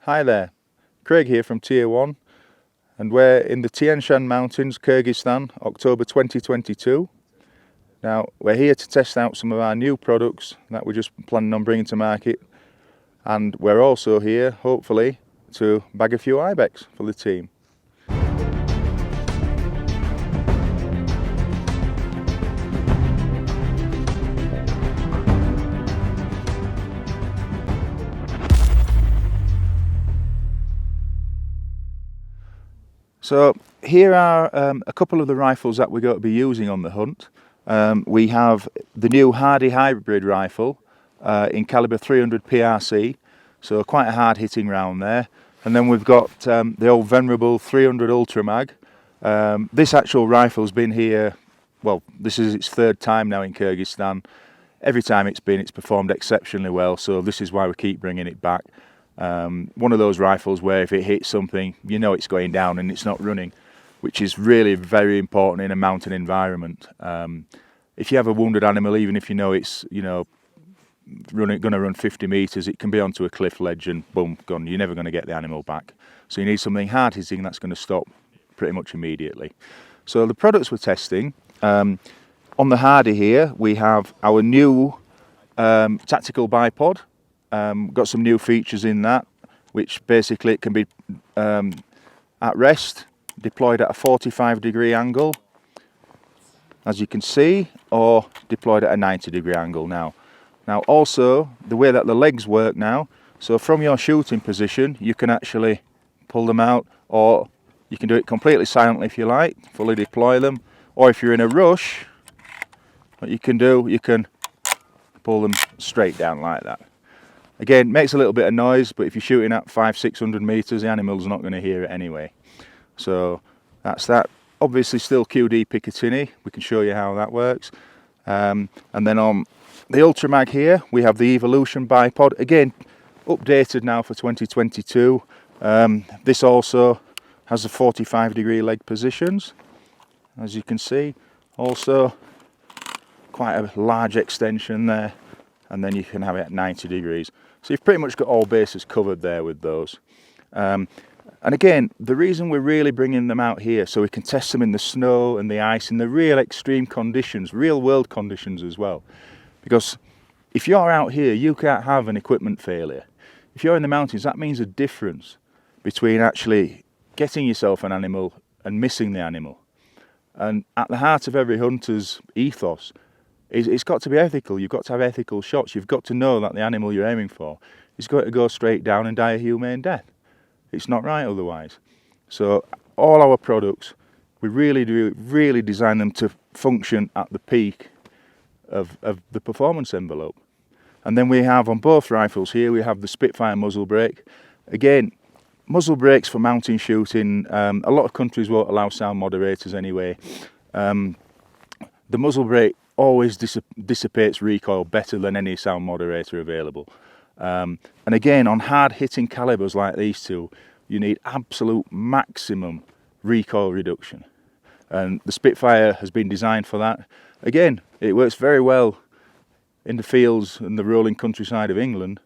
Hi there, Craig here from Tier 1, and we're in the Tian Shan Mountains, Kyrgyzstan, October 2022. Now, we're here to test out some of our new products that we're just planning on bringing to market, and we're also here, hopefully, to bag a few Ibex for the team. So here are a couple of the rifles that we're going to be using on the hunt. We have the new Hardy hybrid rifle in caliber 300 PRC, so quite a hard hitting round there. And then we've got the old venerable 300 Ultra Mag. This actual rifle's been here, well, this is its third time now in Kyrgyzstan. Every time it's performed exceptionally well, so this is why we keep bringing it back. One of those rifles where if it hits something, you know it's going down and it's not running, which is really very important in a mountain environment. If you have a wounded animal, even if you know it's going to run 50 meters, it can be onto a cliff ledge and boom, gone. You're never going to get the animal back. So you need something hard hitting that's going to stop pretty much immediately. So the products we're testing, on the Hardy here, we have our new tactical bipod. Got some new features in that, which basically it can be at rest, deployed at a 45-degree angle, as you can see, or deployed at a 90-degree angle now. Now also, the way that the legs work now, so from your shooting position, you can actually pull them out, or you can do it completely silently if you like, fully deploy them, or if you're in a rush, what you can do, you can pull them straight down like that. Again, makes a little bit of noise, but if you're shooting at 500-600 meters, the animal's not going to hear it anyway. So that's that. Obviously still QD Picatinny, we can show you how that works. And then on the Ultra Mag here, we have the Evolution bipod, again, updated now for 2022. This also has the 45-degree leg positions, as you can see. Also, quite a large extension there, and then you can have it at 90 degrees. So you've pretty much got all bases covered there with those. And again, the reason we're really bringing them out here, so we can test them in the snow and the ice, in the real extreme conditions, real world conditions as well. Because if you're out here, you can't have an equipment failure. If you're in the mountains, that means a difference between actually getting yourself an animal and missing the animal. And at the heart of every hunter's ethos, it's got to be ethical. You've got to have ethical shots. You've got to know that the animal you're aiming for is going to go straight down and die a humane death. It's not right otherwise. So all our products, we really design them to function at the peak of the performance envelope. And then we have on both rifles here, we have the Spitfire muzzle brake. Again, muzzle brakes for mountain shooting, a lot of countries won't allow sound moderators anyway. The muzzle brake always dissipates recoil better than any sound moderator available. And again, on hard hitting calibers like these two, you need absolute maximum recoil reduction. And the Spitfire has been designed for that. Again, it works very well in the fields and the rolling countryside of England,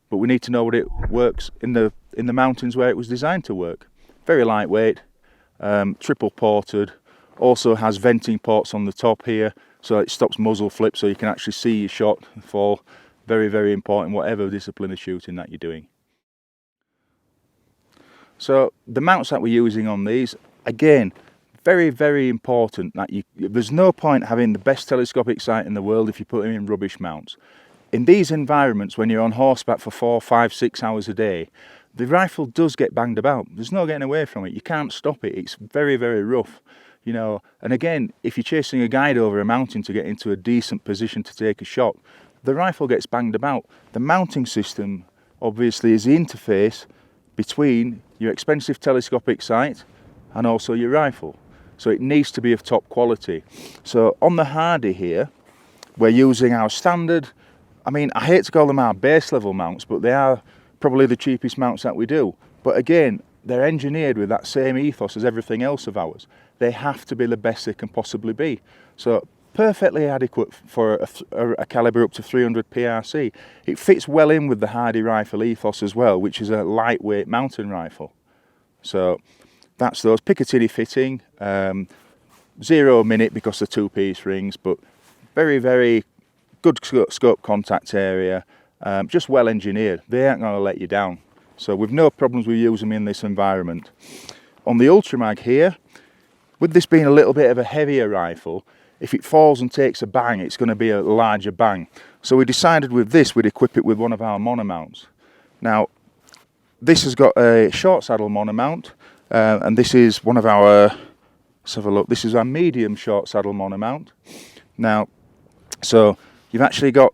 but we need to know what it works in the mountains where it was designed to work. Very lightweight, triple ported, also has venting ports on the top here, so it stops muzzle flip, so you can actually see your shot fall. Very, very important, whatever discipline of shooting that you're doing. So the mounts that we're using on these, again, very, very important that there's no point having the best telescopic sight in the world if you put them in rubbish mounts. In these environments, when you're on horseback for 4, 5, 6 hours a day, the rifle does get banged about. There's no getting away from it. You can't stop it. It's very, very rough. You know, and again, if you're chasing a guide over a mountain to get into a decent position to take a shot, the rifle gets banged about. The mounting system, obviously, is the interface between your expensive telescopic sight and also your rifle. So it needs to be of top quality. So on the Hardy here, we're using our standard, I hate to call them our base level mounts, but they are probably the cheapest mounts that we do. But again, they're engineered with that same ethos as everything else of ours. They have to be the best they can possibly be. So perfectly adequate for a calibre up to 300 PRC. It fits well in with the Hardy rifle ethos as well, which is a lightweight mountain rifle. So that's those. Picatinny fitting, 0 minute because they're 2-piece rings, but very, very good scope contact area, just well engineered. They aren't going to let you down. So we've no problems with using them in this environment. On the Ultramag here, with this being a little bit of a heavier rifle, if it falls and takes a bang, it's going to be a larger bang. So we decided with this, we'd equip it with one of our monomounts. Now, this has got a short saddle monomount, and this is one of our, let's have a look, this is our medium short saddle monomount. Now, so you've actually got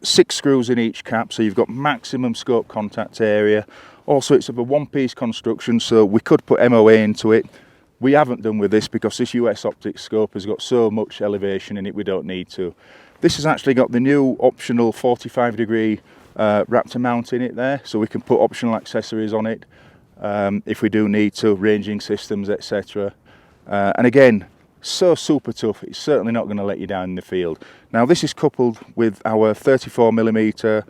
6 screws in each cap, so you've got maximum scope contact area. Also, it's of a 1-piece construction, so we could put MOA into it. We haven't done with this because this US optic scope has got so much elevation in it, we don't need to. This has actually got the new optional 45-degree Raptor mount in it there, so we can put optional accessories on it if we do need to, ranging systems, etc. And again, so super tough, it's certainly not going to let you down in the field. Now this is coupled with our 34mm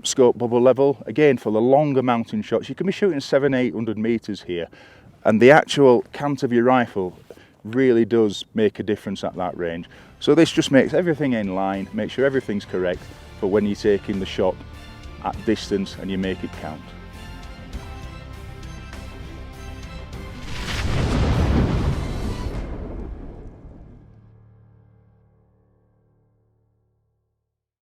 scope bubble level, again for the longer mountain shots. You can be shooting 700-800 meters here, and the actual cant of your rifle really does make a difference at that range. So this just makes everything in line, make sure everything's correct for when you're taking the shot at distance and you make it count.